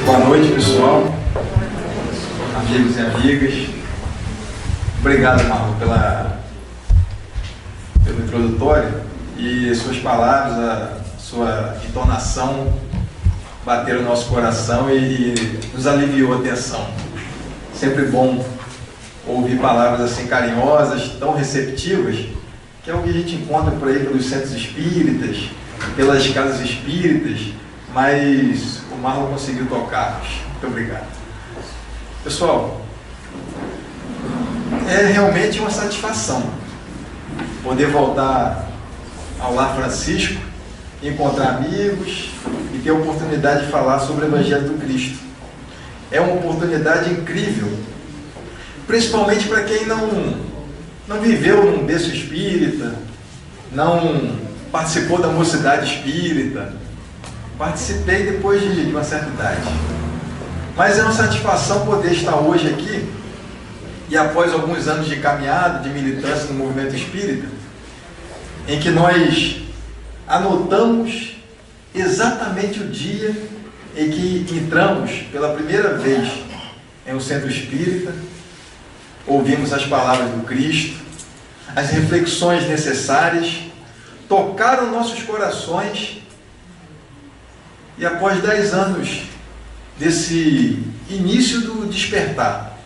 Boa noite, pessoal, amigos e amigas. Obrigado, Marlon, pelo introdutório, e suas palavras, a sua entonação bateram no nosso coração e nos aliviou a tensão. Sempre bom ouvir palavras assim carinhosas, tão receptivas, que é o que a gente encontra por aí pelos centros espíritas, pelas casas espíritas, mas o Marlon conseguiu tocar-nos. Muito obrigado. Pessoal, é realmente uma satisfação poder voltar ao Lar Francisco, encontrar amigos e ter a oportunidade de falar sobre o Evangelho do Cristo. É uma oportunidade incrível, principalmente para quem não viveu num berço espírita, não participou da mocidade espírita. Participei depois de uma certa idade. Mas é uma satisfação poder estar hoje aqui, e após alguns anos de caminhada, de militância no movimento espírita, em que nós anotamos exatamente o dia em que entramos pela primeira vez em um centro espírita, ouvimos as palavras do Cristo, as reflexões necessárias, tocaram nossos corações, e após 10 anos desse início do despertar,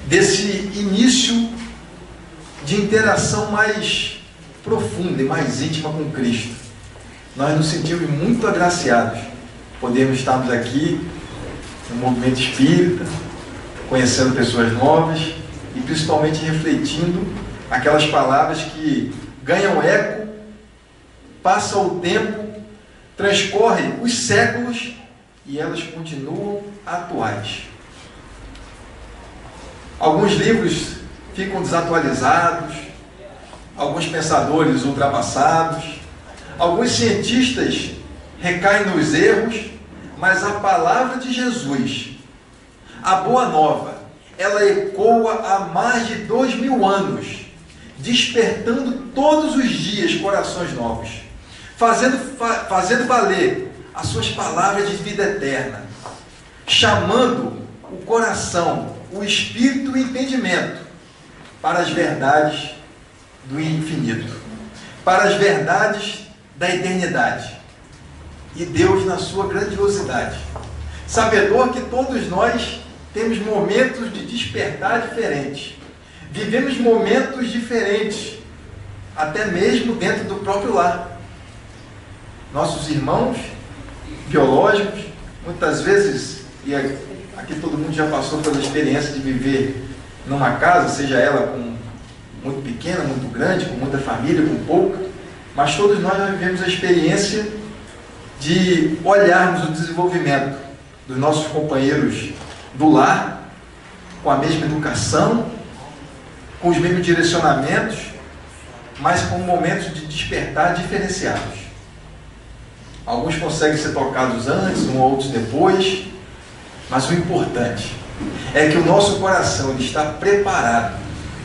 desse início de interação mais profunda e mais íntima com Cristo, nós nos sentimos muito agraciados podemos estarmos aqui no movimento espírita, conhecendo pessoas novas e principalmente refletindo aquelas palavras que ganham eco, passa o tempo, transcorrem os séculos e elas continuam atuais. Alguns livros ficam desatualizados, alguns pensadores ultrapassados, alguns cientistas recaem nos erros, mas a palavra de Jesus, a Boa Nova, ela ecoa há mais de 2000 anos, despertando todos os dias corações novos, fazendo valer as suas palavras de vida eterna, chamando o coração, o espírito e o entendimento para as verdades do infinito, para as verdades da eternidade. E Deus, na sua grandiosidade, sabedor que todos nós temos momentos de despertar diferentes, vivemos momentos diferentes, até mesmo dentro do próprio lar. Nossos irmãos biológicos, muitas vezes, e aqui todo mundo já passou pela experiência de viver numa casa, seja ela muito pequena, muito grande, com muita família, com pouca, mas todos nós já vivemos a experiência de olharmos o desenvolvimento dos nossos companheiros do lar, com a mesma educação, com os mesmos direcionamentos, mas com momentos de despertar diferenciados. Alguns conseguem ser tocados antes, outros depois, mas o importante é que o nosso coração ele está preparado,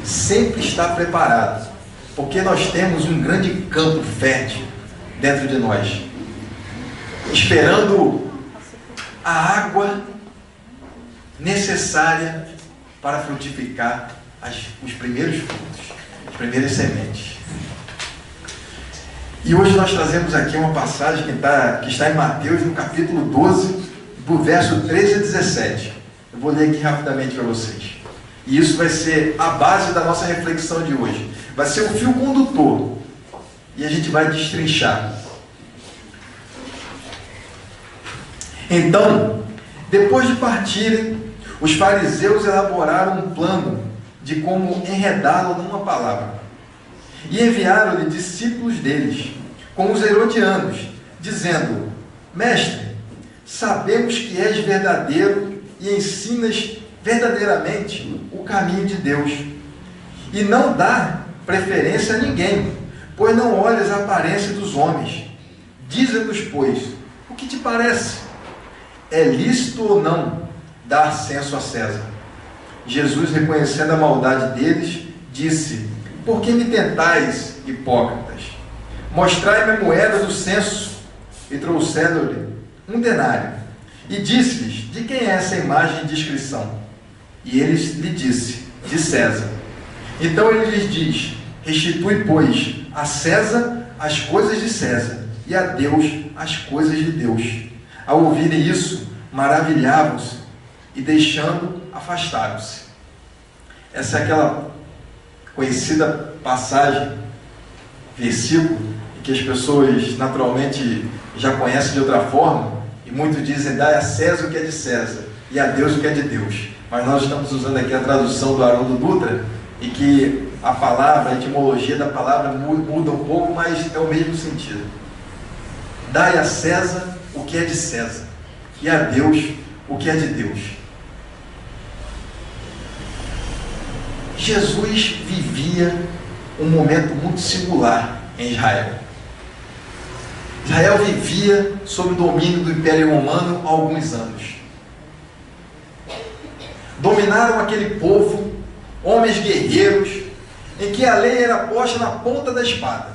sempre está preparado, porque nós temos um grande campo fértil dentro de nós, esperando a água necessária para frutificar os primeiros frutos, as primeiras sementes. E hoje nós trazemos aqui uma passagem que está em Mateus, no capítulo 12, do verso 13 a 17. Eu vou ler aqui rapidamente para vocês. E isso vai ser a base da nossa reflexão de hoje. Vai ser o fio condutor. E a gente vai destrinchar. Então, depois de partirem, os fariseus elaboraram um plano de como enredá-lo numa palavra. E enviaram-lhe discípulos deles, com os herodianos, dizendo: Mestre, sabemos que és verdadeiro e ensinas verdadeiramente o caminho de Deus, e não dá preferência a ninguém, pois não olhas a aparência dos homens. Dize-nos, pois, o que te parece? É lícito ou não dar censo a César? Jesus, reconhecendo a maldade deles, disse: Por que me tentais, hipócritas? Mostrai-me a moeda do censo. E trouxeram-lhe 1 denário. E disse-lhes: de quem é essa imagem de inscrição? E eles lhe disse: de César. Então ele lhes diz: restitui, pois, a César as coisas de César, e a Deus as coisas de Deus. Ao ouvirem isso, maravilhavam-se, e deixando, afastaram-se. Essa é aquela conhecida passagem, versículo, que as pessoas naturalmente já conhecem de outra forma, e muitos dizem: dai a César o que é de César, e a Deus o que é de Deus. Mas nós estamos usando aqui a tradução do Haroldo Dutra, e que a palavra, a etimologia da palavra muda um pouco, mas é o mesmo sentido. Dai a César o que é de César, e a Deus o que é de Deus. Jesus vivia um momento muito singular em Israel. Israel vivia sob o domínio do Império Romano há alguns anos. Dominaram aquele povo homens guerreiros, em que a lei era posta na ponta da espada.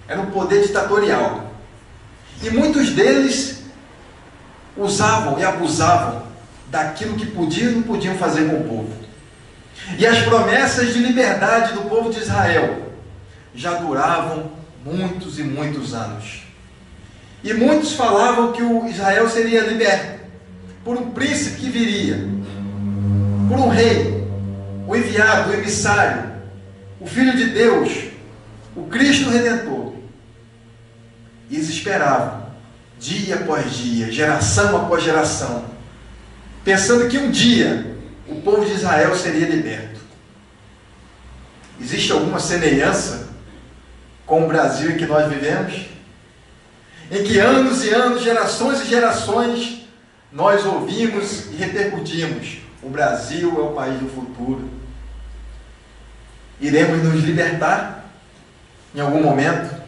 Era um poder ditatorial. E muitos deles usavam e abusavam daquilo que podiam e não podiam fazer com o povo. E as promessas de liberdade do povo de Israel já duravam muitos e muitos anos. E muitos falavam que o Israel seria liberto por um príncipe que viria, por um rei, o enviado, o emissário, o Filho de Deus, o Cristo Redentor. E eles esperavam, dia após dia, geração após geração, pensando que um dia o povo de Israel seria liberto. Existe alguma semelhança com o Brasil em que nós vivemos? Em que anos e anos, gerações e gerações, nós ouvimos e repercutimos: o Brasil é o país do futuro. Iremos nos libertar em algum momento?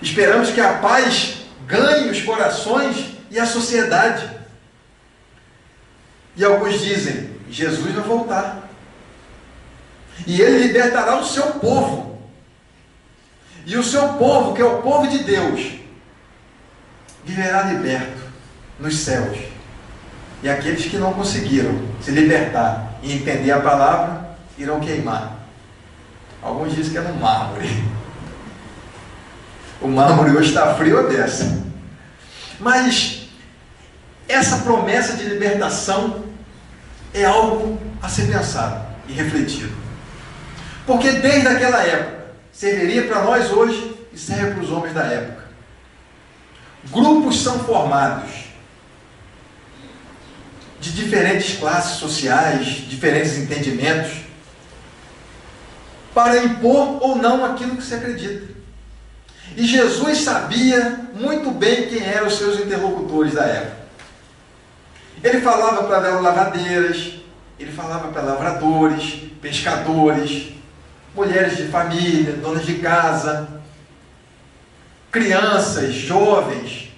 Esperamos que a paz ganhe os corações e a sociedade. E alguns dizem: Jesus vai voltar, e Ele libertará o seu povo. E o seu povo, que é o povo de Deus, viverá liberto nos céus. E aqueles que não conseguiram se libertar e entender a palavra, irão queimar. Alguns dizem que é no mármore. O mármore hoje está frio a dessa. Mas essa promessa de libertação é algo a ser pensado e refletido. Porque desde aquela época, serviria para nós hoje e serve para os homens da época. Grupos são formados de diferentes classes sociais, diferentes entendimentos, para impor ou não aquilo que se acredita. E Jesus sabia muito bem quem eram os seus interlocutores da época. Ele falava para lavadeiras, ele falava para lavradores, pescadores, mulheres de família, donas de casa, crianças, jovens,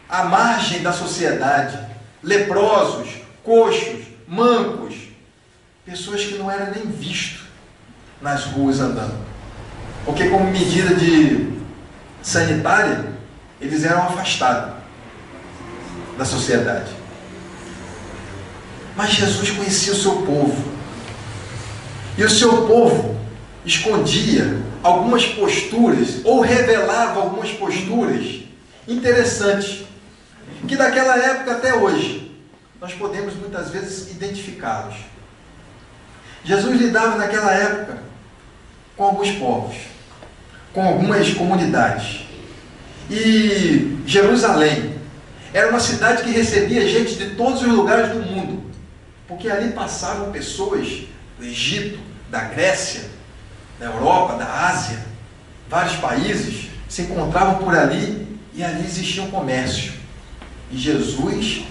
à margem da sociedade, leprosos, coxos, mancos, pessoas que não eram nem vistos nas ruas andando. Porque como medida de sanitária, eles eram afastados da sociedade. Mas Jesus conhecia o seu povo. E o seu povo escondia algumas posturas, ou revelava algumas posturas interessantes, que daquela época até hoje, nós podemos muitas vezes identificá-los. Jesus lidava naquela época com alguns povos, com algumas comunidades. E Jerusalém era uma cidade que recebia gente de todos os lugares do mundo, porque ali passavam pessoas do Egito, da Grécia, da Europa, da Ásia, vários países se encontravam por ali, e ali existia um comércio. E Jesus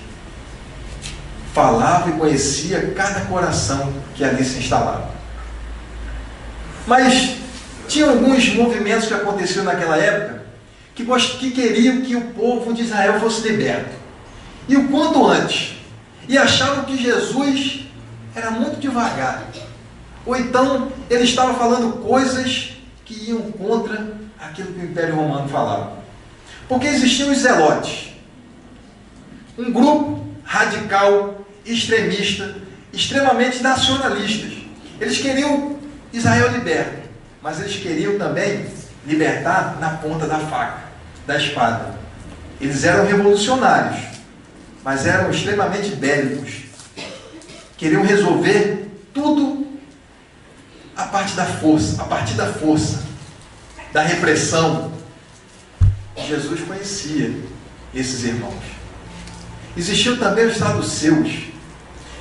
falava e conhecia cada coração que ali se instalava. Mas tinha alguns movimentos que aconteciam naquela época que queriam que o povo de Israel fosse liberto, e o quanto antes, e achavam que Jesus era muito devagar, ou então ele estava falando coisas que iam contra aquilo que o Império Romano falava. Porque existiam os zelotes, um grupo radical, extremista, extremamente nacionalistas. Eles queriam Israel liberto, mas eles queriam também libertar na ponta da faca, da espada. Eles eram revolucionários, mas eram extremamente bélicos. Queriam resolver tudo a partir da força, da repressão. Jesus conhecia esses irmãos. Existiam também os saduceus,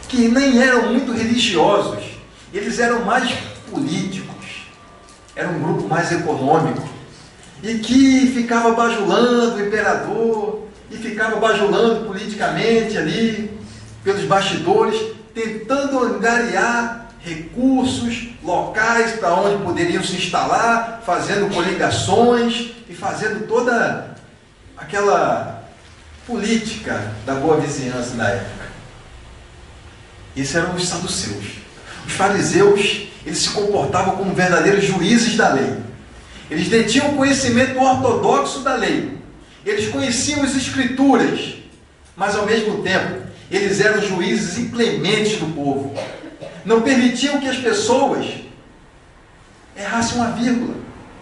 que nem eram muito religiosos, eles eram mais políticos, era um grupo mais econômico, e que ficava bajulando o imperador, e ficava bajulando politicamente ali, pelos bastidores, tentando angariar recursos locais para onde poderiam se instalar, fazendo coligações e fazendo toda aquela política da boa vizinhança da época. Esses eram os saduceus. Os fariseus, eles se comportavam como verdadeiros juízes da lei. Eles detinham conhecimento ortodoxo da lei. Eles conheciam as escrituras, mas ao mesmo tempo, eles eram juízes inclementes do povo. Não permitiam que as pessoas errassem uma vírgula.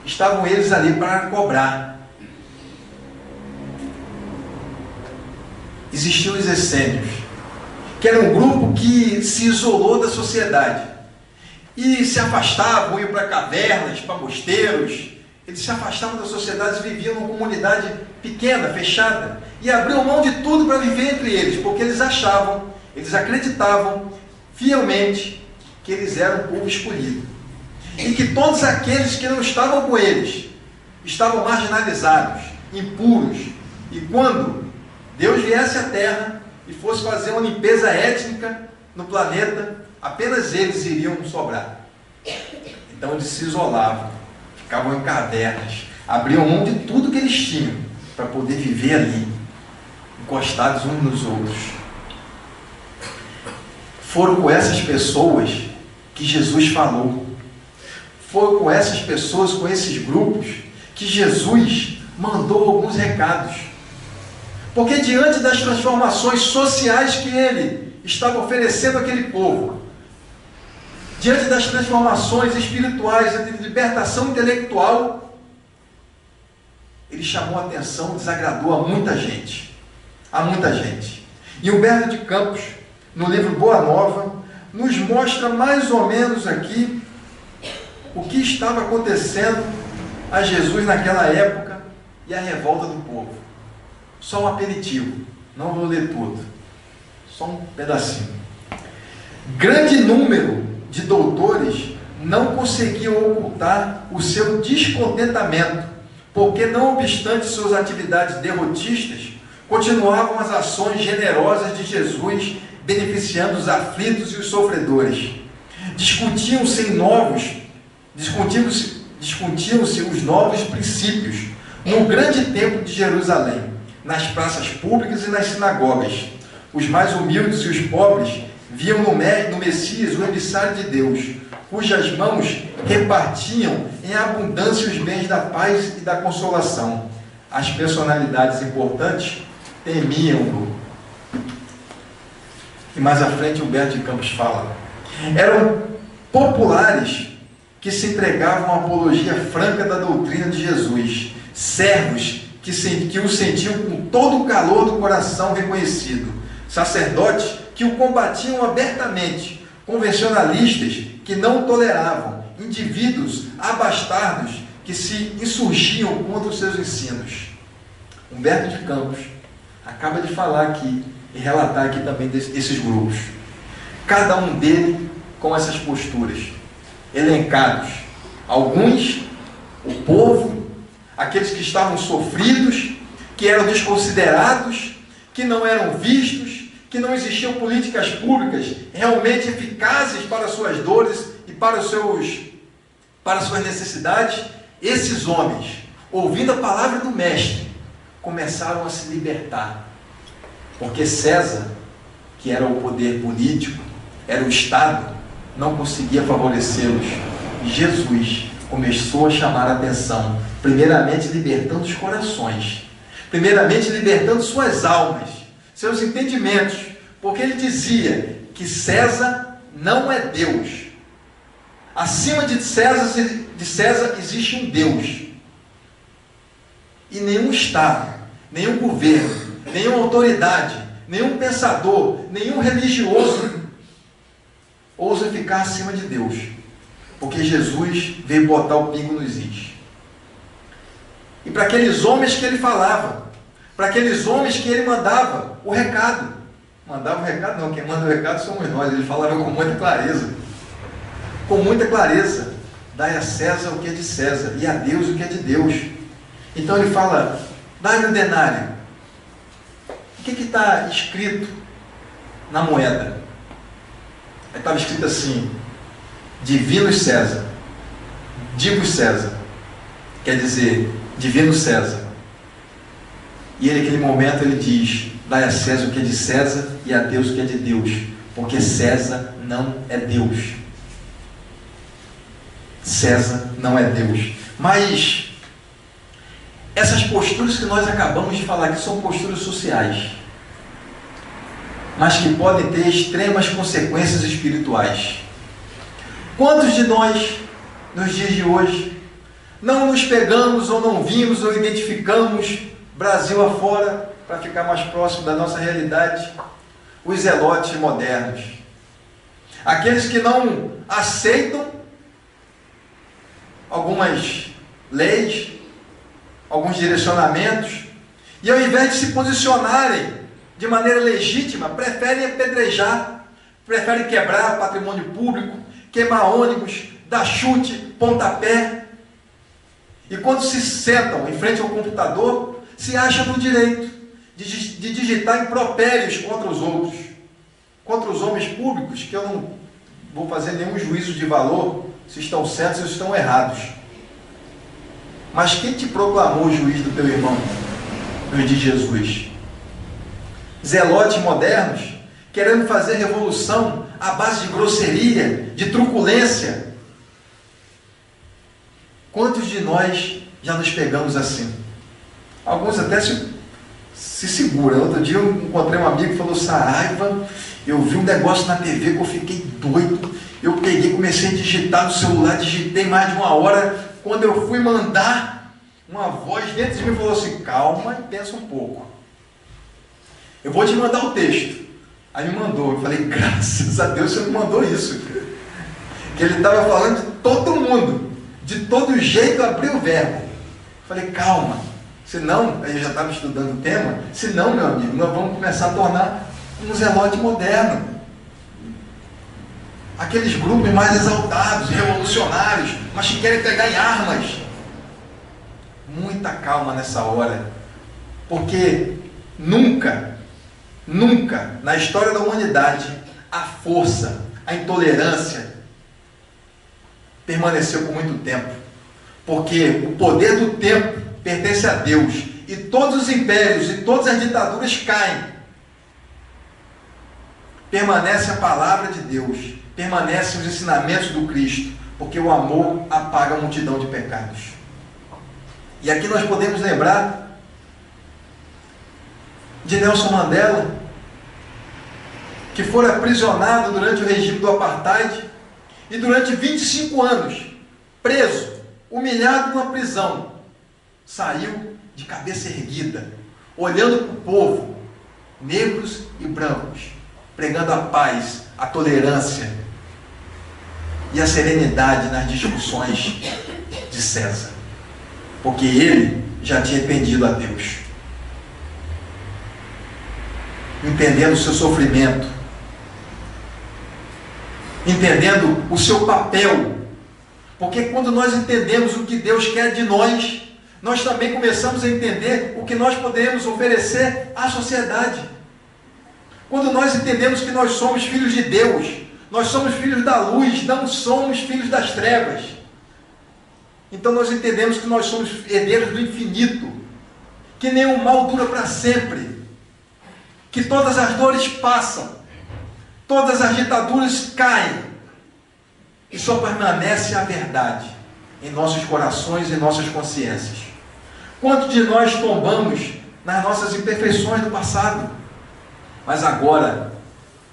Estavam eles ali para cobrar. Existiam os essênios, que era um grupo que se isolou da sociedade e se afastavam, iam para cavernas, para mosteiros. Eles se afastavam da sociedade e viviam numa comunidade pequena, fechada, e abriam mão de tudo para viver entre eles, porque eles achavam, eles acreditavam fielmente que eles eram o povo escolhido, e que todos aqueles que não estavam com eles estavam marginalizados, impuros, e quando Deus viesse à Terra e fosse fazer uma limpeza étnica no planeta, apenas eles iriam sobrar. Então eles se isolavam, ficavam em cavernas, abriam mão de tudo que eles tinham para poder viver ali, encostados uns nos outros. Foram com essas pessoas que Jesus falou. Foram com essas pessoas, com esses grupos, que Jesus mandou alguns recados. Porque diante das transformações sociais que ele estava oferecendo àquele povo, diante das transformações espirituais, de libertação intelectual, ele chamou a atenção, desagradou a muita gente. A muita gente. E Humberto de Campos, no livro Boa Nova, nos mostra mais ou menos aqui o que estava acontecendo a Jesus naquela época e a revolta do povo. Só um aperitivo, não vou ler tudo, só um pedacinho. Grande número de doutores não conseguiam ocultar o seu descontentamento, porque não obstante suas atividades derrotistas, continuavam as ações generosas de Jesus, beneficiando os aflitos e os sofredores. Discutiam-se os novos princípios no grande templo de Jerusalém, nas praças públicas e nas sinagogas. Os mais humildes e os pobres viam no Messias o emissário de Deus, cujas mãos repartiam em abundância os bens da paz e da consolação. As personalidades importantes temiam-no. E mais à frente Humberto de Campos fala: eram populares que se entregavam à apologia franca da doutrina de Jesus, servos que o sentiam com todo o calor do coração reconhecido, sacerdotes que o combatiam abertamente, convencionalistas que não toleravam, indivíduos abastardos que se insurgiam contra os seus ensinos. Humberto de Campos acaba de falar aqui e relatar aqui também esses grupos, cada um deles com essas posturas elencados. Alguns, o povo, aqueles que estavam sofridos, que eram desconsiderados, que não eram vistos, que não existiam políticas públicas realmente eficazes para suas dores e para suas necessidades. Esses homens, ouvindo a palavra do Mestre, começaram a se libertar, porque César, que era o poder político, era o Estado, não conseguia favorecê-los. Jesus começou a chamar a atenção, primeiramente libertando os corações, primeiramente libertando suas almas, seus entendimentos, porque ele dizia que César não é Deus. Acima de César existe um Deus. E nenhum Estado, nenhum governo, nenhuma autoridade, nenhum pensador, nenhum religioso ousa ficar acima de Deus. Porque Jesus veio botar o pingo nos is. E para aqueles homens que ele falava, para aqueles homens que ele mandava o recado. Mandava o recado não, quem manda o recado somos nós. Ele falava com muita clareza. Com muita clareza. Dai a César o que é de César e a Deus o que é de Deus. Então ele fala, dai-me um denário. O que está escrito na moeda? Aí estava escrito assim, Divino César, Divus César, quer dizer, Divino César. E ele, naquele momento, ele diz, dai a César o que é de César e a Deus o que é de Deus, porque César não é Deus. César não é Deus. Mas essas posturas que nós acabamos de falar aqui são posturas sociais, mas que podem ter extremas consequências espirituais. Quantos de nós, nos dias de hoje, não nos pegamos ou não vimos ou identificamos Brasil afora, para ficar mais próximo da nossa realidade, os zelotes modernos, aqueles que não aceitam algumas leis, alguns direcionamentos, e ao invés de se posicionarem de maneira legítima, preferem apedrejar, preferem quebrar patrimônio público, queimar ônibus, dar chute, pontapé. E quando se sentam em frente ao computador, se acham no direito de digitar impropérios contra os outros, contra os homens públicos, que eu não vou fazer nenhum juízo de valor, se estão certos ou se estão errados. Mas quem te proclamou o juiz do teu irmão no dia de Jesus? Zelotes modernos, querendo fazer revolução à base de grosseria, de truculência. Quantos de nós já nos pegamos assim? Alguns até se seguram. Outro dia eu encontrei um amigo que falou, Saraiva, eu vi um negócio na TV que eu fiquei doido. Eu peguei, comecei a digitar no celular, digitei mais de 1 hora. Quando eu fui mandar, uma voz dentro de mim falou assim, calma e pensa um pouco. Eu vou te mandar o texto. Aí me mandou. Eu falei, graças a Deus você não mandou isso. Que ele estava falando de todo mundo. De todo jeito abriu o verbo. Eu falei, calma. Senão, aí eu já estava estudando o tema. Senão, meu amigo, nós vamos começar a tornar um zelote moderno. Aqueles grupos mais exaltados, revolucionários, mas que querem pegar em armas. Muita calma nessa hora. Porque nunca na história da humanidade a força, a intolerância permaneceu por muito tempo, porque o poder do tempo pertence a Deus, e todos os impérios e todas as ditaduras caem. Permanece a palavra de Deus, permanecem os ensinamentos do Cristo, porque o amor apaga a multidão de pecados. E aqui nós podemos lembrar de Nelson Mandela, que foi aprisionado durante o regime do apartheid e durante 25 anos, preso, humilhado numa prisão, saiu de cabeça erguida, olhando para o povo, negros e brancos, pregando a paz, a tolerância e a serenidade nas discussões de César, porque ele já tinha pendido a Deus. Entendendo o seu sofrimento, entendendo o seu papel, porque quando nós entendemos o que Deus quer de nós, nós também começamos a entender o que nós podemos oferecer à sociedade. Quando nós entendemos que nós somos filhos de Deus, nós somos filhos da luz, não somos filhos das trevas. Então nós entendemos que nós somos herdeiros do infinito, que nenhum mal dura para sempre, que todas as dores passam, todas as ditaduras caem, e só permanece a verdade em nossos corações e nossas consciências. Quantos de nós tombamos nas nossas imperfeições do passado? Mas agora,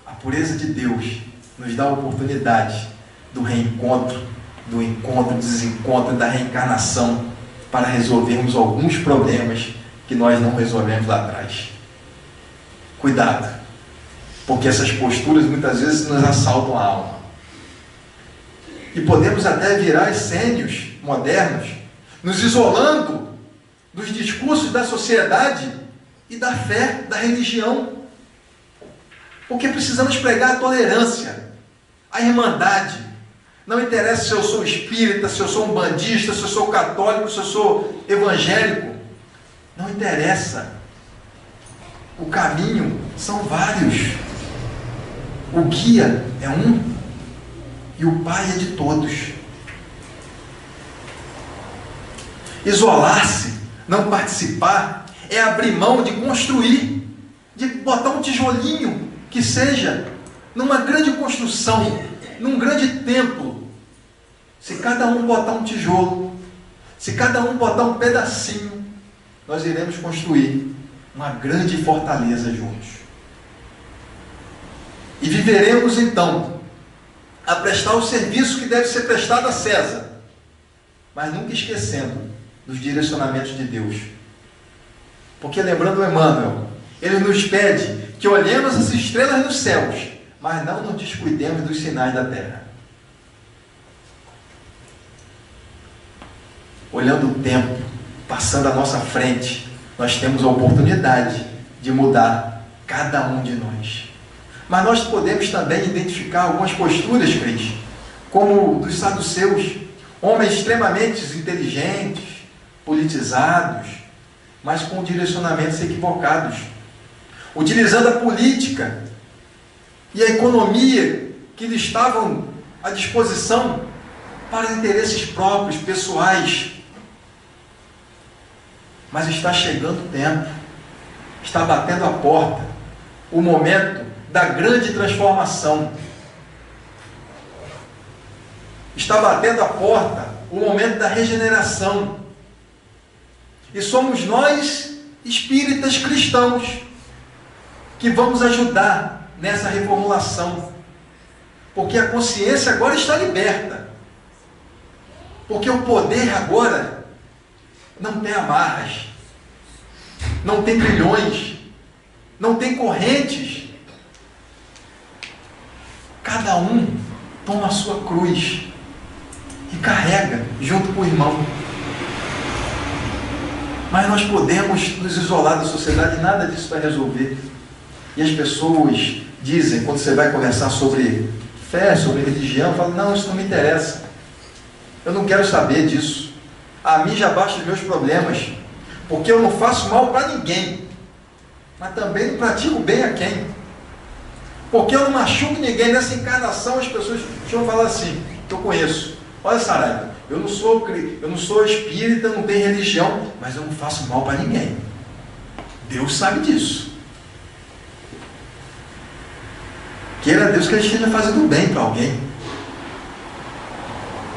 a pureza de Deus nos dá a oportunidade do reencontro, do encontro, do desencontro, da reencarnação, para resolvermos alguns problemas que nós não resolvemos lá atrás. Cuidado, porque essas posturas muitas vezes nos assaltam a alma. E podemos até virar essênios modernos, nos isolando dos discursos da sociedade e da fé, da religião. Porque precisamos pregar a tolerância, a irmandade. Não interessa se eu sou espírita, se eu sou um bandista, se eu sou católico, se eu sou evangélico. Não interessa. O caminho são vários. O guia é um e o Pai é de todos. Isolar-se, não participar, é abrir mão de construir, de botar um tijolinho que seja numa grande construção, num grande templo. Se cada um botar um tijolo, se cada um botar um pedacinho, nós iremos construir uma grande fortaleza juntos. E viveremos então a prestar o serviço que deve ser prestado a César, mas nunca esquecendo dos direcionamentos de Deus. Porque lembrando Emmanuel, ele nos pede que olhemos as estrelas nos céus, mas não nos descuidemos dos sinais da terra. Olhando o tempo, passando à nossa frente, nós temos a oportunidade de mudar cada um de nós. Mas nós podemos também identificar algumas posturas, Cris, como dos saduceus, homens extremamente inteligentes, politizados, mas com direcionamentos equivocados, utilizando a política e a economia que lhes estavam à disposição para interesses próprios, pessoais. Mas está chegando o tempo, está batendo a porta, o momento da grande transformação. Está batendo a porta o momento da regeneração. E somos nós, espíritas cristãos, que vamos ajudar nessa reformulação. Porque a consciência agora está liberta. Porque o poder agora não tem amarras, não tem grilhões, não tem correntes. Cada um toma a sua cruz e carrega junto com o irmão. Mas nós podemos nos isolar da sociedade, nada disso vai resolver. E as pessoas dizem, quando você vai conversar sobre fé, sobre religião, falam, não, isso não me interessa. Eu não quero saber disso. A mim já basta os meus problemas, porque eu não faço mal para ninguém, mas também não pratico bem a quem. Porque eu não machuco ninguém. Nessa encarnação as pessoas vão falar assim, que eu conheço. Olha, Saraiva, eu não sou espírita, não tenho religião, mas eu não faço mal para ninguém. Deus sabe disso. Queira Deus que ele esteja fazendo bem para alguém.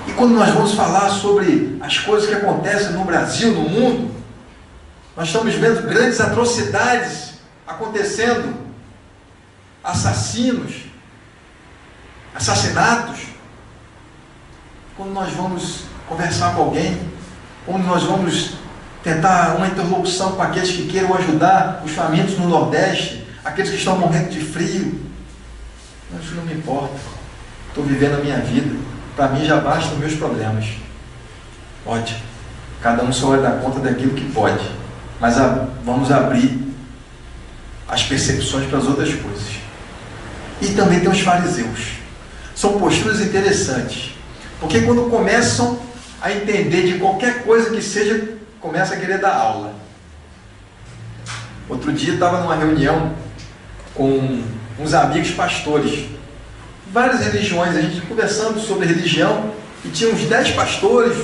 E quando nós vamos falar sobre as coisas que acontecem no Brasil, no mundo, nós estamos vendo grandes atrocidades acontecendo, assassinatos. Quando nós vamos conversar com alguém, quando nós vamos tentar uma interlocução com aqueles que queiram ajudar os famintos no Nordeste, aqueles que estão morrendo de frio, isso não me importa, estou vivendo a minha vida, para mim já bastam meus problemas. Pode, cada um só vai dar conta daquilo que pode, mas vamos abrir as percepções para as outras coisas. E também tem os fariseus, são posturas interessantes, porque quando começam a entender de qualquer coisa que seja, começa a querer dar aula. Outro dia estava numa reunião com uns amigos pastores, várias religiões, a gente conversando sobre religião, e tinha uns 10 pastores,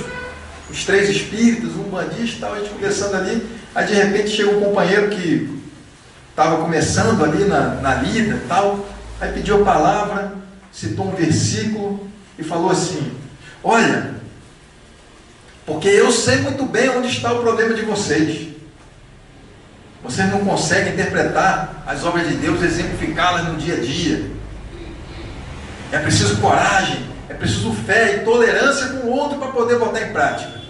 os 3 espíritas, um bandista e tal, a gente conversando ali, aí de repente chega um companheiro que estava começando ali na lida e tal, aí pediu a palavra, citou um versículo e falou assim, olha, porque eu sei muito bem onde está o problema de vocês. Vocês não conseguem interpretar as obras de Deus, exemplificá-las no dia a dia. É preciso coragem, é preciso fé e tolerância com o outro para poder botar em prática.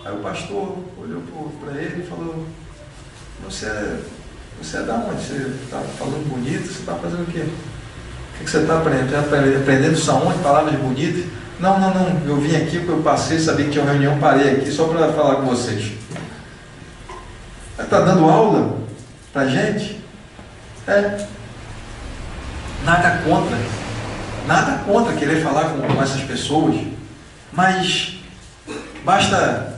Aí o pastor olhou para ele e falou: você é da onde? Você está falando bonito? Você está fazendo o quê? O que você está aprendendo? Aprendendo isso aonde? Palavras bonitas? Não, eu vim aqui porque eu passei, sabia que tinha uma reunião, parei aqui só para falar com vocês. Está dando aula para a gente? Nada contra querer falar com essas pessoas, mas basta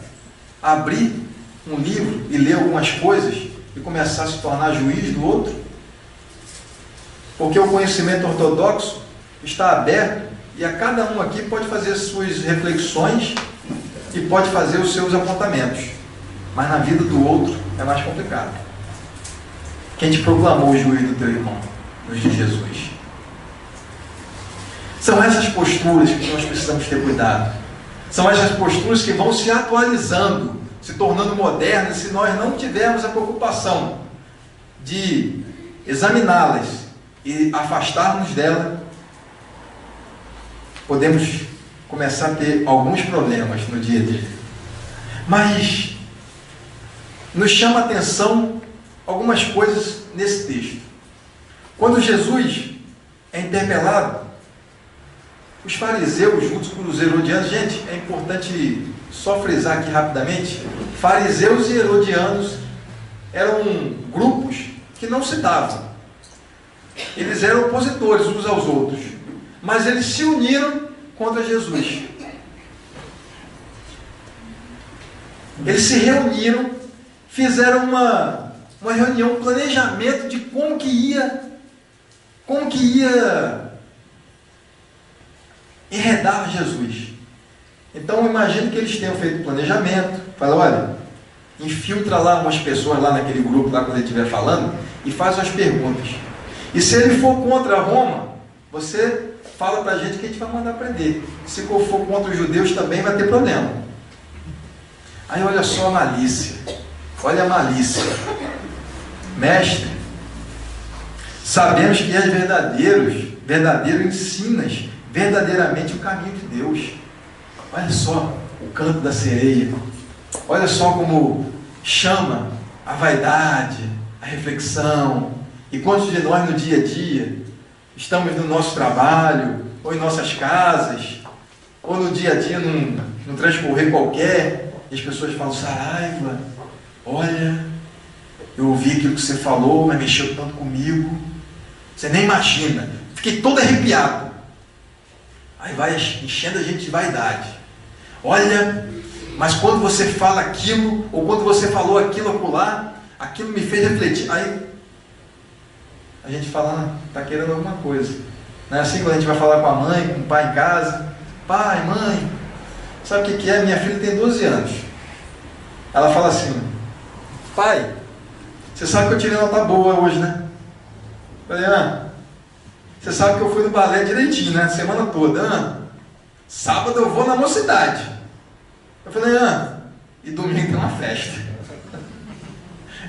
abrir um livro e ler algumas coisas e começar a se tornar juiz do outro, porque o conhecimento ortodoxo está aberto e a cada um aqui pode fazer as suas reflexões e pode fazer os seus apontamentos, mas na vida do outro é mais complicado. Quem te proclamou o juiz do teu irmão? Nos diz Jesus. São essas posturas que nós precisamos ter cuidado. São essas posturas que vão se atualizando, se tornando modernas, se nós não tivermos a preocupação de examiná-las e afastarmos dela, podemos começar a ter alguns problemas no dia a dia. Mas nos chama a atenção algumas coisas nesse texto. Quando Jesus é interpelado, os fariseus juntos com os herodianos, gente, é importante só frisar aqui rapidamente, fariseus e herodianos eram grupos que não se davam. Eles eram opositores uns aos outros, mas eles se uniram contra Jesus. Eles se reuniram, fizeram uma reunião, um planejamento de como que ia enredar Jesus. Então eu imagino que eles tenham feito planejamento, fala: olha, infiltra lá umas pessoas lá naquele grupo, lá quando ele estiver falando, e faz umas perguntas. E se ele for contra Roma, você fala para a gente que a gente vai mandar prender. Se for contra os judeus também vai ter problema. Aí olha só a malícia. Olha a malícia. Mestre, sabemos que és verdadeiro ensinas verdadeiramente o caminho de Deus. Olha só o canto da sereia. Olha só como chama a vaidade, a reflexão. E quantos de nós no dia a dia estamos no nosso trabalho, ou em nossas casas, ou no dia a dia num transcorrer qualquer, e as pessoas falam: Saraiva, olha, eu ouvi aquilo que você falou, mas mexeu tanto comigo, você nem imagina, fiquei todo arrepiado. Aí vai enchendo a gente de vaidade. Olha, mas quando você fala aquilo, ou quando você falou aquilo acolá, aquilo me fez refletir. Aí a gente fala: está querendo alguma coisa. Não é assim quando a gente vai falar com a mãe, com o pai em casa: pai, mãe, sabe o que é? Minha filha tem 12 anos. Ela fala assim: pai, você sabe que eu tirei nota boa hoje, né? Eu falei: você sabe que eu fui no balé direitinho, né? Semana toda. Sábado eu vou na mocidade. Eu falei: e domingo tem uma festa.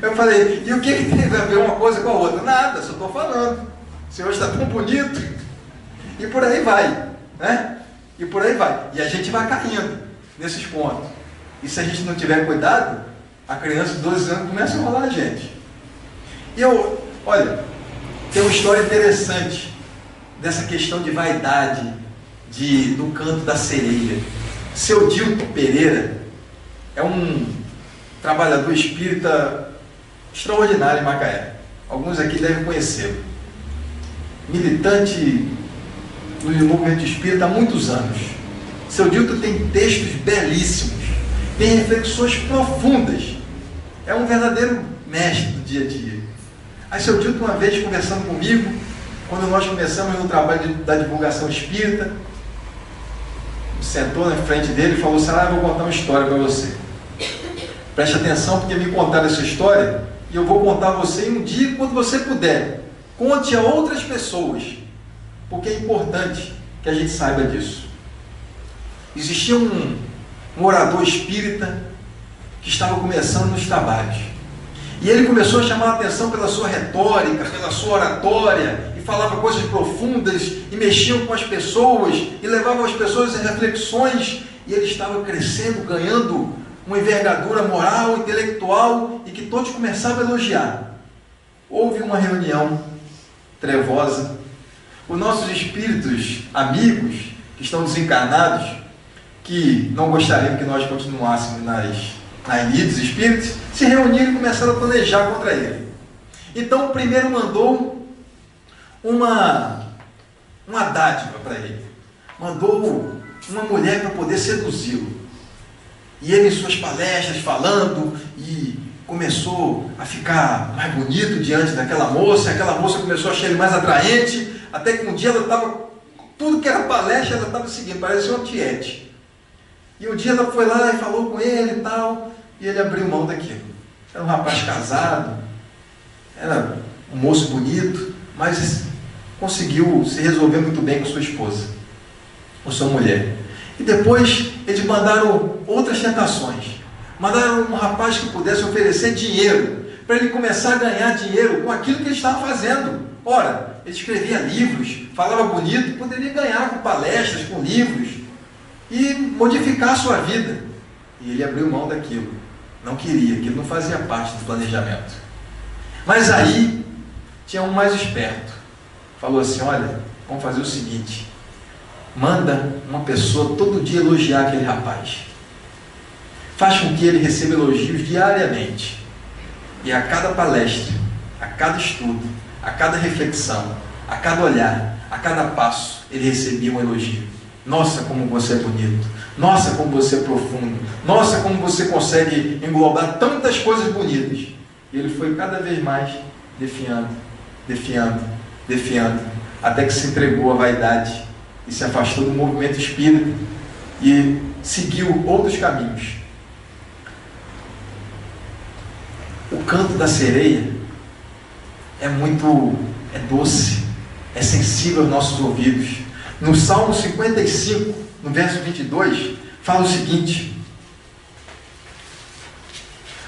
Eu falei: e o que tem a ver uma coisa com a outra? Nada, só estou falando. O senhor está tão bonito. E por aí vai, né? E por aí vai. E a gente vai caindo nesses pontos. E se a gente não tiver cuidado, a criança de 12 anos começa a rolar a gente. E olha, tem uma história interessante dessa questão de vaidade do canto da sereia. Seu Dilton Pereira é um trabalhador espírita extraordinário em Macaé. Alguns aqui devem conhecê-lo. Militante no movimento espírita há muitos anos. Seu Dilton tem textos belíssimos, tem reflexões profundas. É um verdadeiro mestre do dia a dia. Aí seu Dilton, uma vez conversando comigo, quando nós começamos no trabalho da divulgação espírita, sentou na frente dele e falou: Saraiva, eu vou contar uma história para você. Preste atenção, porque me contaram essa história e eu vou contar a você em um dia, quando você puder. Conte a outras pessoas, porque é importante que a gente saiba disso. Existia um orador espírita que estava começando nos trabalhos. E ele começou a chamar a atenção pela sua retórica, pela sua oratória, e falava coisas profundas, e mexia com as pessoas, e levava as pessoas a reflexões, e ele estava crescendo, ganhando uma envergadura moral, intelectual, e que todos começavam a elogiar. Houve uma reunião trevosa. Os nossos espíritos amigos, que estão desencarnados, que não gostariam que nós continuássemos na elite dos espíritos, se reuniram e começaram a planejar contra ele. Então o primeiro mandou uma dádiva para ele. Mandou uma mulher para poder seduzi-lo. E ele em suas palestras falando, e começou a ficar mais bonito diante daquela moça. Aquela moça começou a achar ele mais atraente, até que um dia ela estava, tudo que era palestra ela estava seguindo, parecia uma tiete. E um dia ela foi lá e falou com ele e tal, e ele abriu mão daquilo. Era um rapaz casado, era um moço bonito, mas conseguiu se resolver muito bem com sua esposa, com sua mulher. E depois eles mandaram outras tentações. Mandaram um rapaz que pudesse oferecer dinheiro, para ele começar a ganhar dinheiro com aquilo que ele estava fazendo. Ora, ele escrevia livros, falava bonito, poderia ganhar com palestras, com livros, e modificar a sua vida. E ele abriu mão daquilo. Não queria, aquilo não fazia parte do planejamento. Mas aí, tinha um mais esperto. Falou assim, olha, vamos fazer o seguinte, manda uma pessoa todo dia elogiar aquele rapaz. Faz com que ele receba elogios diariamente. E a cada palestra, a cada estudo, a cada reflexão, a cada olhar, a cada passo, ele recebia um elogio. Nossa, como você é bonito. Nossa, como você é profundo. Nossa, como você consegue englobar tantas coisas bonitas. E ele foi cada vez mais defiando, até que se entregou à vaidade e se afastou do movimento espírita e seguiu outros caminhos. O canto da sereia é doce, é sensível aos nossos ouvidos. No Salmo 55, no verso 22, fala o seguinte: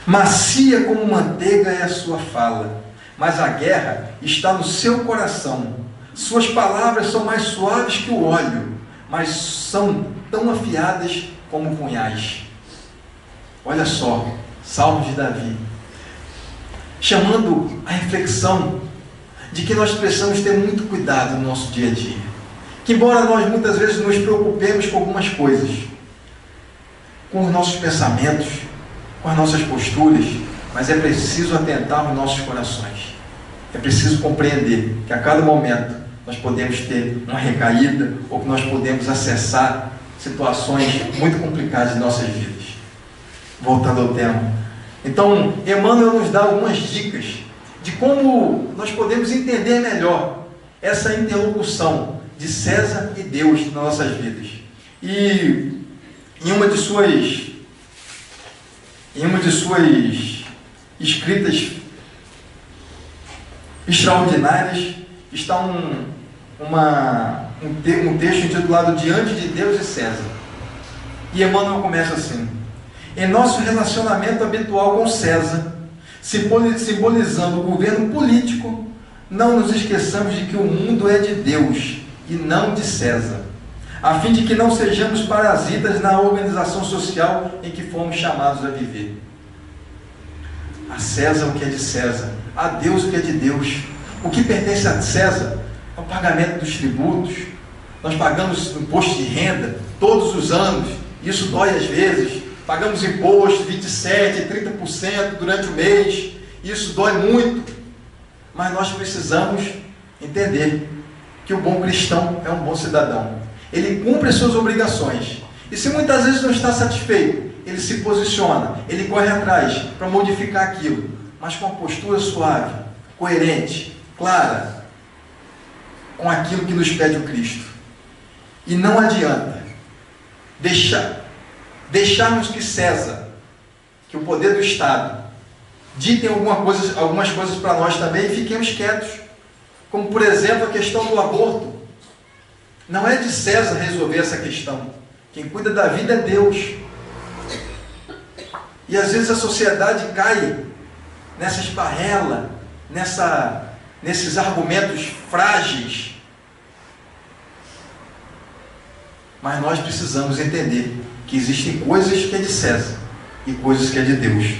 macia como manteiga é a sua fala, mas a guerra está no seu coração. Suas palavras são mais suaves que o óleo, mas são tão afiadas como punhais. Olha só, Salmo de Davi, chamando a reflexão de que nós precisamos ter muito cuidado no nosso dia a dia. Que embora nós muitas vezes nos preocupemos com algumas coisas, com os nossos pensamentos, com as nossas posturas, mas é preciso atentar nos nossos corações. É preciso compreender que a cada momento nós podemos ter uma recaída, ou que nós podemos acessar situações muito complicadas em nossas vidas. Voltando ao tema. Então, Emmanuel nos dá algumas dicas de como nós podemos entender melhor essa interlocução de César e Deus nas nossas vidas. E em uma de suas escritas extraordinárias está um texto intitulado Diante de Deus e César. E Emmanuel começa assim: em nosso relacionamento habitual com César, simbolizando o governo político, não nos esqueçamos de que o mundo é de Deus e não de César, a fim de que não sejamos parasitas na organização social em que fomos chamados a viver. A César o que é de César, a Deus o que é de Deus. O que pertence a César é o pagamento dos tributos. Nós pagamos imposto de renda todos os anos, isso dói às vezes. Pagamos imposto 27%, 30% durante o mês, isso dói muito, mas nós precisamos entender que o bom cristão é um bom cidadão. Ele cumpre as suas obrigações, e se muitas vezes não está satisfeito, ele se posiciona, ele corre atrás para modificar aquilo, mas com uma postura suave, coerente, clara, com aquilo que nos pede o Cristo. E não adianta deixarmos que César, que o poder do Estado, ditem algumas coisas para nós também e fiquemos quietos. Como, por exemplo, a questão do aborto. Não é de César resolver essa questão. Quem cuida da vida é Deus. E às vezes a sociedade cai nessa esparrela, nesses argumentos frágeis. Mas nós precisamos entender que existem coisas que é de César e coisas que é de Deus.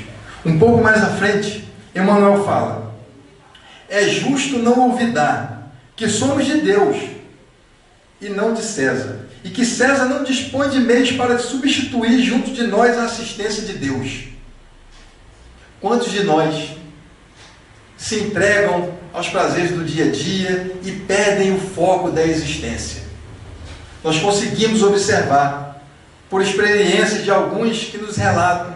Um pouco mais à frente, Emmanuel fala: é justo não olvidar que somos de Deus e não de César, e que César não dispõe de meios para substituir junto de nós a assistência de Deus. Quantos de nós se entregam aos prazeres do dia a dia e perdem o foco da existência? Nós conseguimos observar, por experiência de alguns que nos relatam,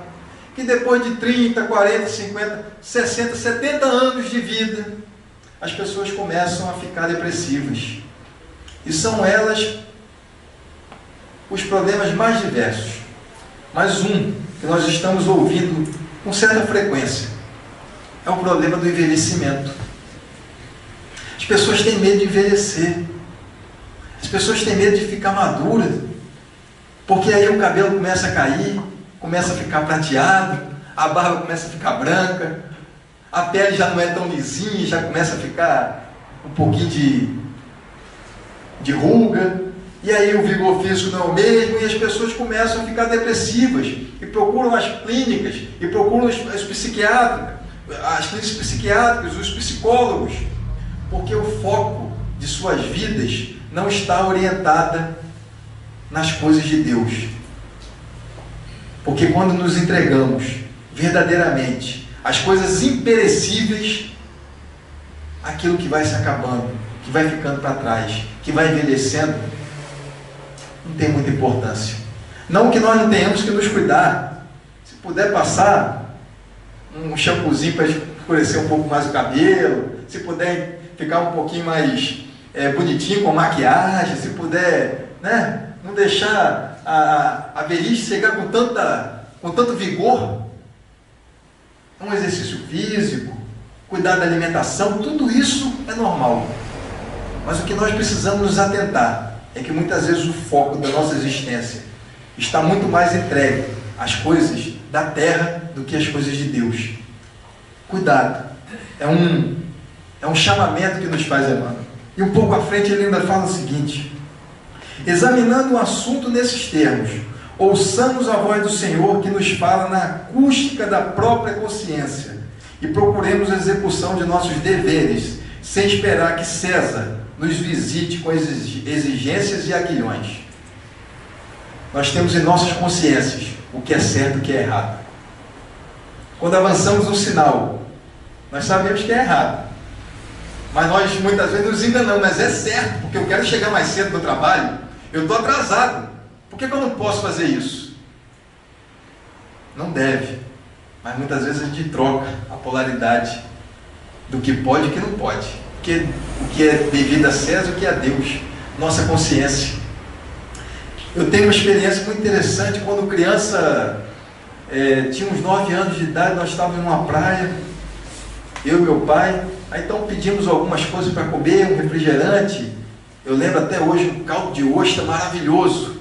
que depois de 30, 40, 50, 60, 70 anos de vida, as pessoas começam a ficar depressivas. E são elas os problemas mais diversos. Mas um que nós estamos ouvindo com certa frequência é o problema do envelhecimento. As pessoas têm medo de envelhecer. As pessoas têm medo de ficar madura, porque aí o cabelo começa a cair, começa a ficar prateado, a barba começa a ficar branca, a pele já não é tão lisinha, já começa a ficar um pouquinho de ruga, e aí o vigor físico não é o mesmo, e as pessoas começam a ficar depressivas, e procuram as clínicas, e procuram as psiquiátricas, as clínicas psiquiátricas, os psicólogos, porque o foco de suas vidas não está orientada nas coisas de Deus. Porque quando nos entregamos verdadeiramente às coisas imperecíveis, aquilo que vai se acabando, que vai ficando para trás, que vai envelhecendo, não tem muita importância. Não que nós não tenhamos que nos cuidar. Se puder passar um shampoozinho para escurecer um pouco mais o cabelo, se puder ficar um pouquinho mais bonitinho com maquiagem, se puder, né, não deixar a velhice chegar com tanto vigor, um exercício físico, cuidar da alimentação, tudo isso é normal. Mas o que nós precisamos nos atentar é que muitas vezes o foco da nossa existência está muito mais entregue às coisas da terra do que às coisas de Deus. Cuidado, é um chamamento que nos faz, Emmanuel. E um pouco à frente ele ainda fala o seguinte: examinando o assunto nesses termos, ouçamos a voz do Senhor que nos fala na acústica da própria consciência e procuremos a execução de nossos deveres, sem esperar que César nos visite com exigências e aguilhões. Nós temos em nossas consciências o que é certo e o que é errado. Quando avançamos um sinal, nós sabemos que é errado. Mas nós muitas vezes nos enganamos, mas é certo, porque eu quero chegar mais cedo no trabalho, eu estou atrasado. Por que eu não posso fazer isso? Não deve. Mas muitas vezes a gente troca a polaridade do que pode e o que não pode. O que é devido a César e o que é a Deus. Nossa consciência. Eu tenho uma experiência muito interessante. Quando criança, tinha uns 9 anos de idade, nós estávamos numa praia, eu e meu pai. Aí então pedimos algumas coisas para comer, um refrigerante. Eu lembro até hoje um caldo de ostra maravilhoso.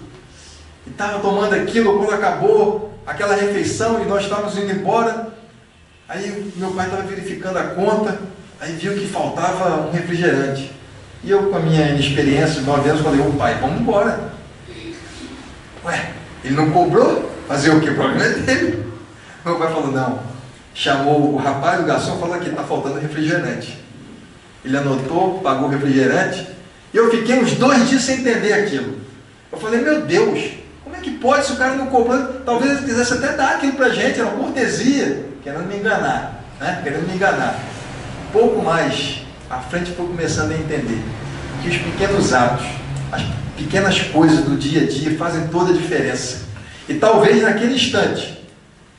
E estava tomando aquilo, quando acabou aquela refeição e nós estávamos indo embora. Aí meu pai estava verificando a conta, aí viu que faltava um refrigerante. E eu, com a minha inexperiência de 9 anos, falei: ô pai, vamos embora. Ué, ele não cobrou? Fazer o que? O problema é dele. Meu pai falou: não. Chamou o rapaz, o garçom, falou que está faltando refrigerante. Ele anotou, pagou o refrigerante, e eu fiquei uns 2 dias sem entender aquilo. Eu falei: meu Deus, como é que pode se o cara não cobrou? Talvez ele quisesse até dar aquilo para a gente, era uma cortesia, querendo me enganar, né? Querendo me enganar. Pouco mais à frente foi começando a entender que os pequenos atos, as pequenas coisas do dia a dia fazem toda a diferença. E talvez naquele instante,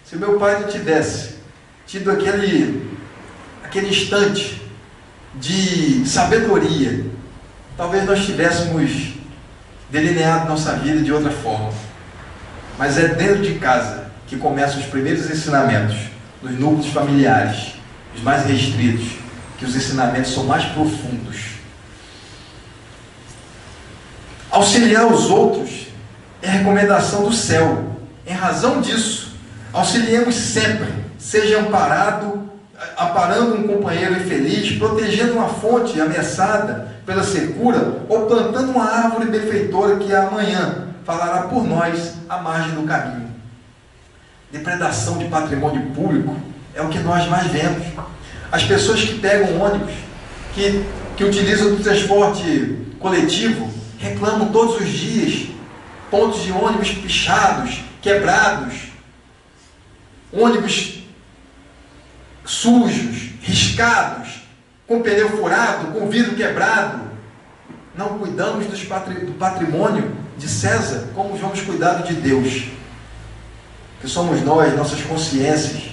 se meu pai não tivesse tido aquele instante de sabedoria, talvez nós tivéssemos delineado nossa vida de outra forma. Mas é dentro de casa que começam os primeiros ensinamentos, nos núcleos familiares, os mais restritos, que os ensinamentos são mais profundos. Auxiliar os outros é recomendação do céu. Em razão disso, auxiliemos sempre, seja amparado amparando um companheiro infeliz, protegendo uma fonte ameaçada pela secura, ou plantando uma árvore benfeitora que amanhã falará por nós à margem do caminho. Depredação de patrimônio público é o que nós mais vemos. As pessoas que pegam ônibus, que utilizam o transporte coletivo, reclamam todos os dias, pontos de ônibus pichados, quebrados, ônibus sujos, riscados, com pneu furado, com vidro quebrado. Não cuidamos do patrimônio de César como vamos cuidar de Deus, que somos nós, nossas consciências.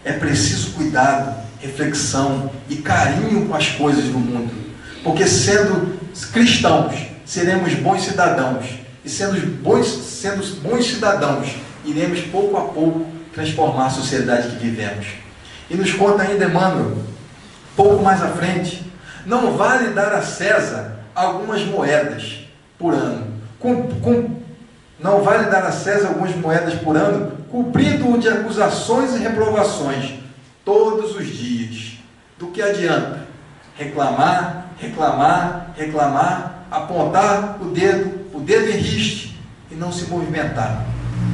É preciso cuidado, reflexão e carinho com as coisas do mundo, porque sendo cristãos, seremos bons cidadãos, e sendo bons cidadãos, iremos pouco a pouco transformar a sociedade que vivemos. E nos conta ainda Emmanuel, pouco mais à frente, não vale dar a César algumas moedas por ano, não vale dar a César algumas moedas por ano, cobrindo-o de acusações e reprovações todos os dias. Do que adianta reclamar, apontar o dedo em riste e não se movimentar?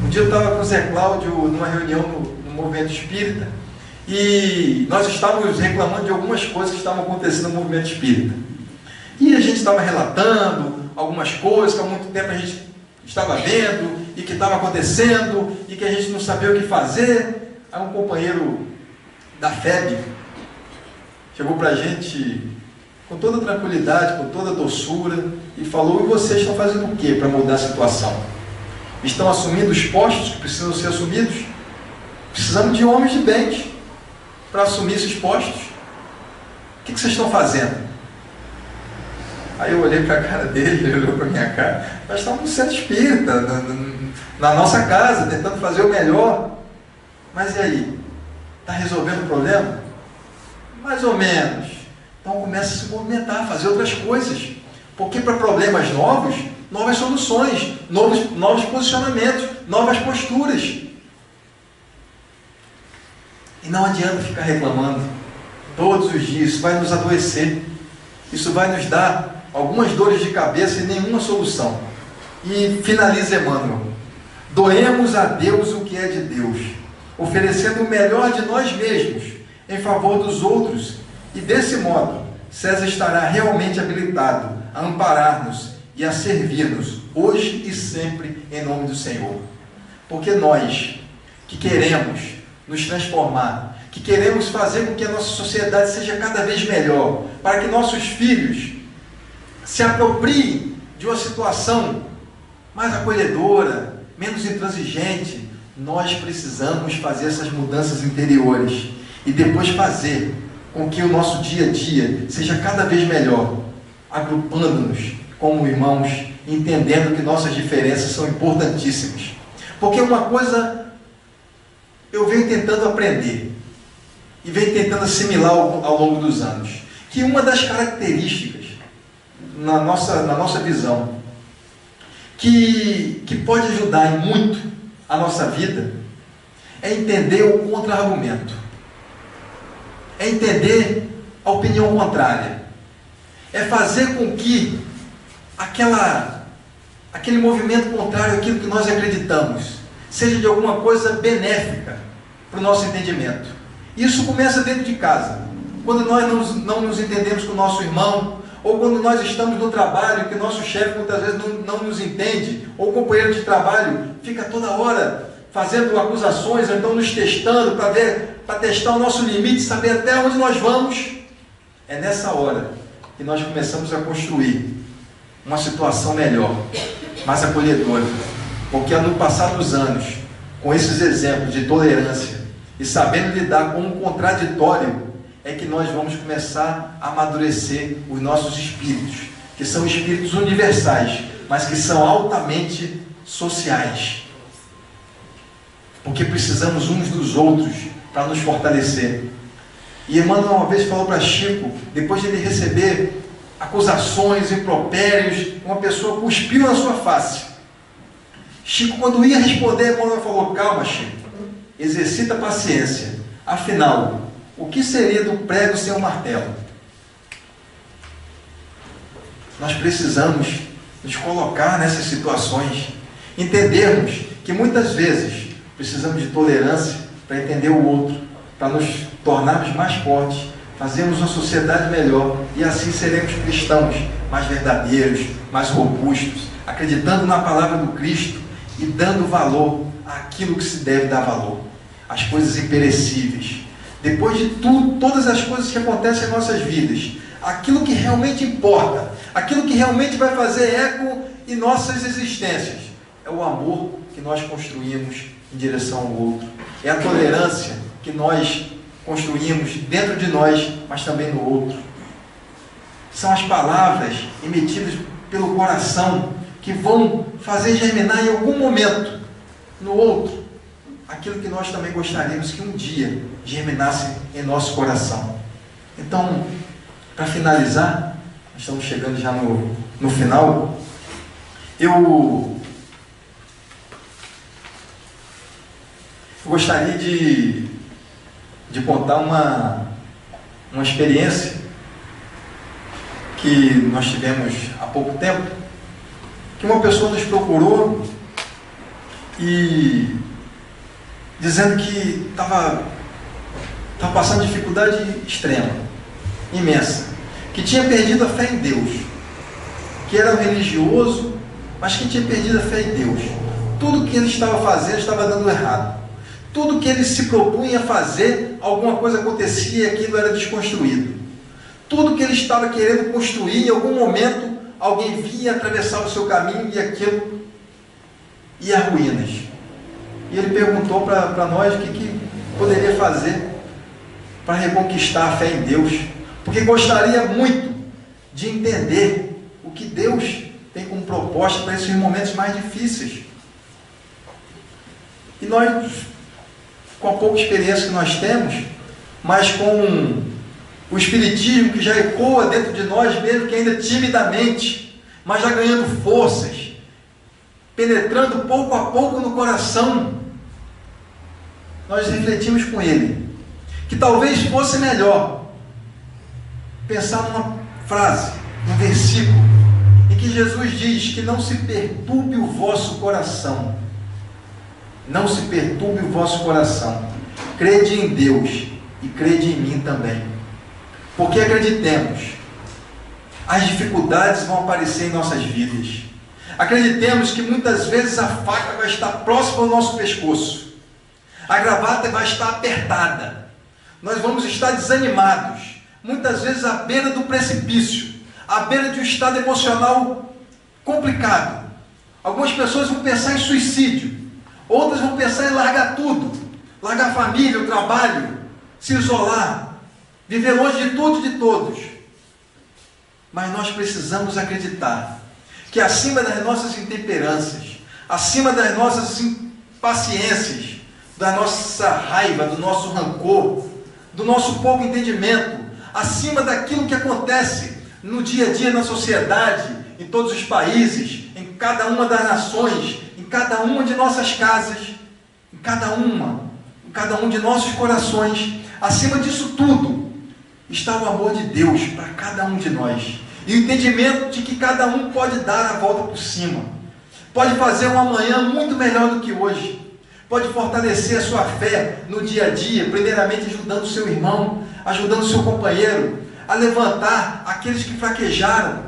Um dia eu estava com o Zé Cláudio numa reunião no Movimento Espírita, e nós estávamos reclamando de algumas coisas que estavam acontecendo no Movimento Espírita. E a gente estava relatando algumas coisas que há muito tempo a gente estava vendo, e que estava acontecendo, e que a gente não sabia o que fazer. Aí um companheiro da FEB chegou para a gente com toda tranquilidade, com toda doçura, e falou: e vocês estão fazendo o que para mudar a situação? Estão assumindo os postos que precisam ser assumidos? Precisamos de homens de bens para assumir esses postos. O que vocês estão fazendo? Aí eu olhei para a cara dele, ele olhou para a minha cara. Nós estamos no centro espírita, na nossa casa, tentando fazer o melhor. Mas e aí? Está resolvendo o problema? Mais ou menos. Então começa a se movimentar, fazer outras coisas. Porque para problemas novos, novas soluções, novos posicionamentos, novas posturas. E não adianta ficar reclamando todos os dias, isso vai nos adoecer. Isso vai nos dar algumas dores de cabeça e nenhuma solução. E finaliza Emmanuel: doemos a Deus o que é de Deus, oferecendo o melhor de nós mesmos em favor dos outros, e desse modo César estará realmente habilitado a amparar-nos e a servir-nos hoje e sempre em nome do Senhor. Porque nós que queremos nos transformar, que queremos fazer com que a nossa sociedade seja cada vez melhor, para que nossos filhos se apropriem de uma situação mais acolhedora, menos intransigente, nós precisamos fazer essas mudanças interiores e depois fazer com que o nosso dia a dia seja cada vez melhor, agrupando-nos como irmãos, entendendo que nossas diferenças são importantíssimas. Porque uma coisa eu venho tentando aprender e venho tentando assimilar ao longo dos anos, que uma das características na nossa visão que pode ajudar em muito a nossa vida é entender o contra-argumento, é entender a opinião contrária, é fazer com que aquele movimento contrário àquilo que nós acreditamos seja de alguma coisa benéfica para o nosso entendimento. Isso começa dentro de casa, quando nós não nos entendemos com o nosso irmão, ou quando nós estamos no trabalho, que nosso chefe muitas vezes não nos entende, ou o companheiro de trabalho fica toda hora fazendo acusações, ou então nos testando para testar o nosso limite, saber até onde nós vamos. É nessa hora que nós começamos a construir uma situação melhor, mais acolhedora, porque no passar dos anos, com esses exemplos de tolerância e sabendo lidar com um contraditório, é que nós vamos começar a amadurecer os nossos espíritos, que são espíritos universais, mas que são altamente sociais, porque precisamos uns dos outros para nos fortalecer. E Emmanuel uma vez falou para Chico, depois de ele receber acusações, impropérios, uma pessoa cuspiu na sua face. Chico, quando ia responder, Emmanuel falou: calma, Chico, exercita a paciência, afinal, o que seria do prego sem o martelo? Nós precisamos nos colocar nessas situações, entendermos que muitas vezes precisamos de tolerância para entender o outro, para nos tornarmos mais fortes, fazermos uma sociedade melhor, e assim seremos cristãos mais verdadeiros, mais robustos, acreditando na palavra do Cristo e dando valor àquilo que se deve dar valor, às coisas imperecíveis. Depois de tudo, todas as coisas que acontecem em nossas vidas, aquilo que realmente importa, aquilo que realmente vai fazer eco em nossas existências, é o amor que nós construímos em direção ao outro, é a tolerância que nós construímos dentro de nós, mas também no outro. São as palavras emitidas pelo coração que vão fazer germinar em algum momento no outro aquilo que nós também gostaríamos que um dia germinasse em nosso coração. Então, para finalizar, nós estamos chegando já no final, eu gostaria de contar uma experiência que nós tivemos há pouco tempo, que uma pessoa nos procurou e dizendo que estava passando dificuldade extrema, imensa, que tinha perdido a fé em Deus, que era religioso, mas que tinha perdido a fé em Deus. Tudo que ele estava fazendo estava dando errado. Tudo que ele se propunha a fazer, alguma coisa acontecia e aquilo era desconstruído. Tudo que ele estava querendo construir, em algum momento, alguém vinha atravessar o seu caminho e aquilo ia a ruínas. E ele perguntou para nós o que poderia fazer para reconquistar a fé em Deus, porque gostaria muito de entender o que Deus tem como proposta para esses momentos mais difíceis. E nós, com a pouca experiência que nós temos, mas com o Espiritismo que já ecoa dentro de nós, mesmo que ainda timidamente, mas já ganhando forças, penetrando pouco a pouco no coração, nós refletimos com ele, que talvez fosse melhor pensar numa frase, num versículo, em que Jesus diz que não se perturbe o vosso coração. Não se perturbe o vosso coração. Crede em Deus e crede em mim também. Porque acreditemos, as dificuldades vão aparecer em nossas vidas. Acreditemos que muitas vezes a faca vai estar próxima ao nosso pescoço. A gravata vai estar apertada. Nós vamos estar desanimados. Muitas vezes à beira do precipício. À beira de um estado emocional complicado. Algumas pessoas vão pensar em suicídio. Outras vão pensar em largar tudo. Largar a família, o trabalho. Se isolar. Viver longe de tudo e de todos. Mas nós precisamos acreditar que acima das nossas intemperâncias, acima das nossas impaciências, da nossa raiva, do nosso rancor, do nosso pouco entendimento, acima daquilo que acontece no dia a dia na sociedade, em todos os países, em cada uma das nações, em cada uma de nossas casas, em cada um de nossos corações, acima disso tudo, está o amor de Deus para cada um de nós. E o entendimento de que cada um pode dar a volta por cima. Pode fazer um amanhã muito melhor do que hoje. Pode fortalecer a sua fé no dia a dia, primeiramente ajudando o seu irmão, ajudando o seu companheiro, a levantar aqueles que fraquejaram.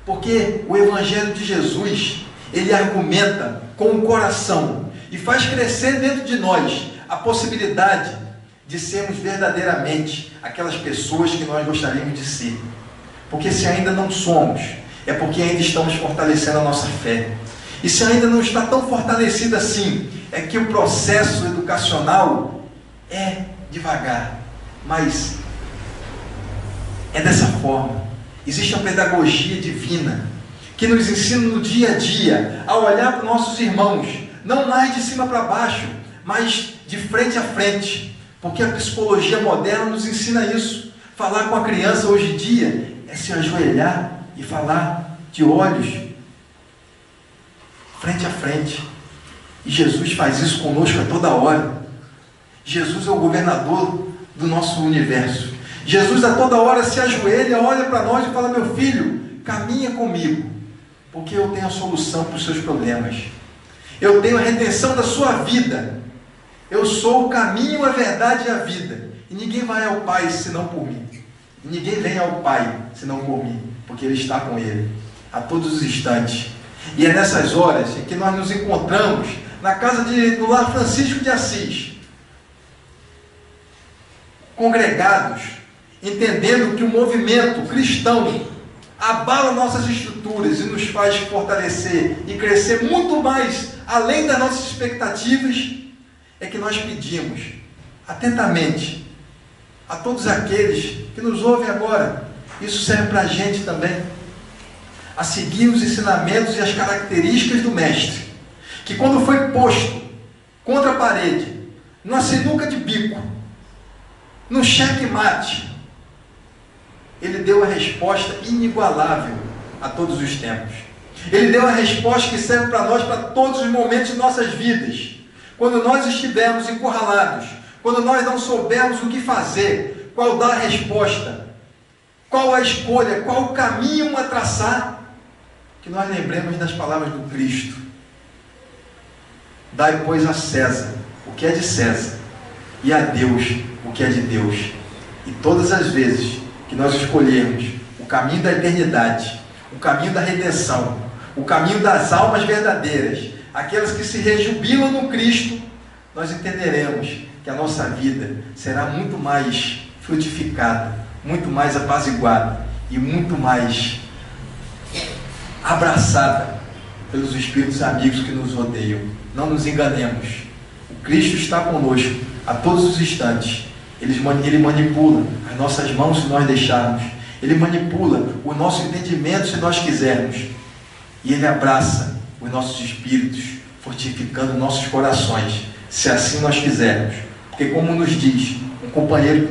Porque o Evangelho de Jesus, ele argumenta com o coração e faz crescer dentro de nós a possibilidade de sermos verdadeiramente aquelas pessoas que nós gostaríamos de ser. Porque se ainda não somos, é porque ainda estamos fortalecendo a nossa fé. E se ainda não está tão fortalecida assim, é que o processo educacional é devagar, mas é dessa forma. Existe a pedagogia divina, que nos ensina no dia a dia, a olhar para os nossos irmãos, não mais de cima para baixo, mas de frente a frente, porque a psicologia moderna nos ensina isso. Falar com a criança hoje em dia é se ajoelhar e falar de olhos frente a frente. E Jesus faz isso conosco a toda hora. Jesus é o governador do nosso universo. Jesus a toda hora se ajoelha, olha para nós e fala: meu filho, caminha comigo, porque eu tenho a solução para os seus problemas. Eu tenho a redenção da sua vida. Eu sou o caminho, a verdade e a vida. E ninguém vai ao Pai senão por mim. E ninguém vem ao Pai senão por mim, porque Ele está com Ele a todos os instantes. E é nessas horas em que nós nos encontramos na casa do Lar Francisco de Assis, congregados, entendendo que o movimento cristão abala nossas estruturas e nos faz fortalecer e crescer muito mais além das nossas expectativas, é que nós pedimos atentamente a todos aqueles que nos ouvem agora, isso serve para a gente também, a seguir os ensinamentos e as características do Mestre, que quando foi posto contra a parede, numa sinuca de bico, num checkmate, ele deu a resposta inigualável a todos os tempos. Ele deu a resposta que serve para nós, para todos os momentos de nossas vidas. Quando nós estivermos encurralados, quando nós não soubermos o que fazer, qual dar a resposta, qual a escolha, qual o caminho a traçar, que nós lembremos das palavras do Cristo: dai, pois, a César o que é de César, e a Deus o que é de Deus. E todas as vezes que nós escolhermos o caminho da eternidade, o caminho da redenção, o caminho das almas verdadeiras, aquelas que se rejubilam no Cristo, nós entenderemos que a nossa vida será muito mais frutificada, muito mais apaziguada e muito mais abraçada pelos espíritos amigos que nos rodeiam. Não nos enganemos, o Cristo está conosco a todos os instantes. Ele manipula as nossas mãos se nós deixarmos, Ele manipula o nosso entendimento se nós quisermos, e Ele abraça os nossos espíritos, fortificando nossos corações, se assim nós quisermos. Porque, como nos diz um companheiro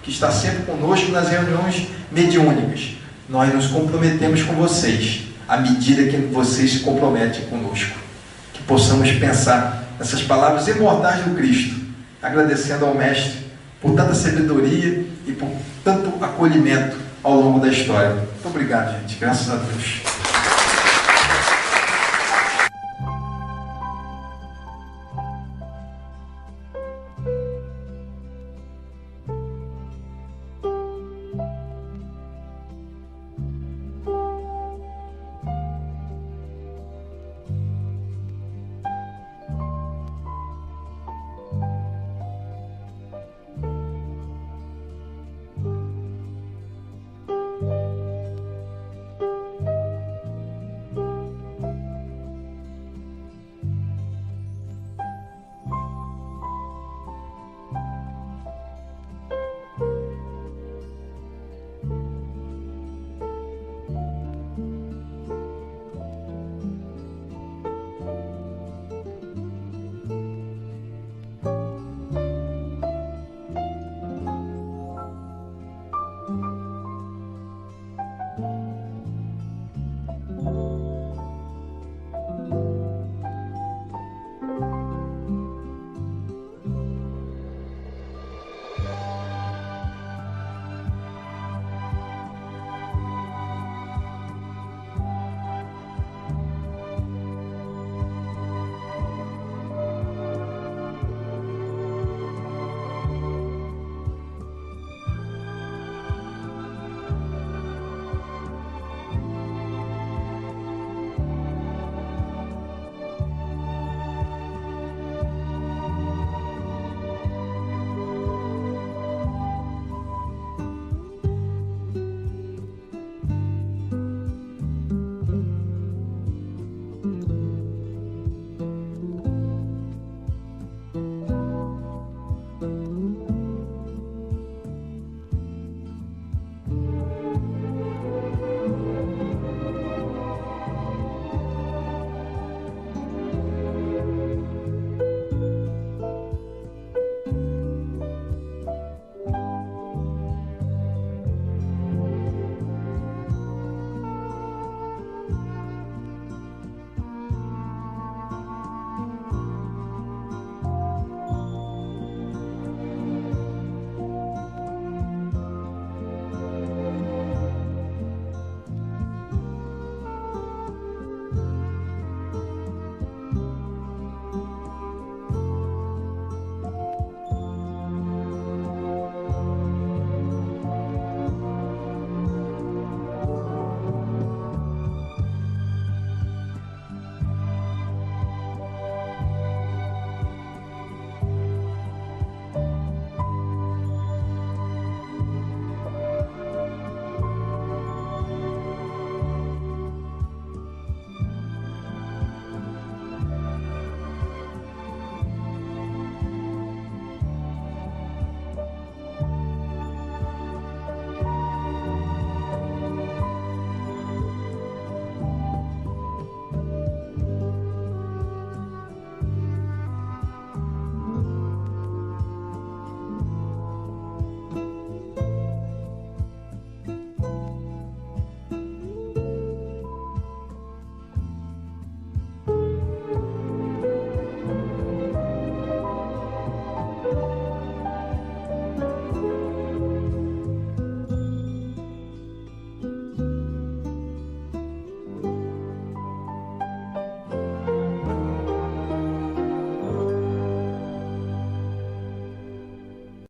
que está sempre conosco nas reuniões mediúnicas, nós nos comprometemos com vocês à medida que vocês se comprometem conosco. Que possamos pensar nessas palavras imortais do Cristo, agradecendo ao Mestre por tanta sabedoria e por tanto acolhimento ao longo da história. Muito obrigado, gente. Graças a Deus.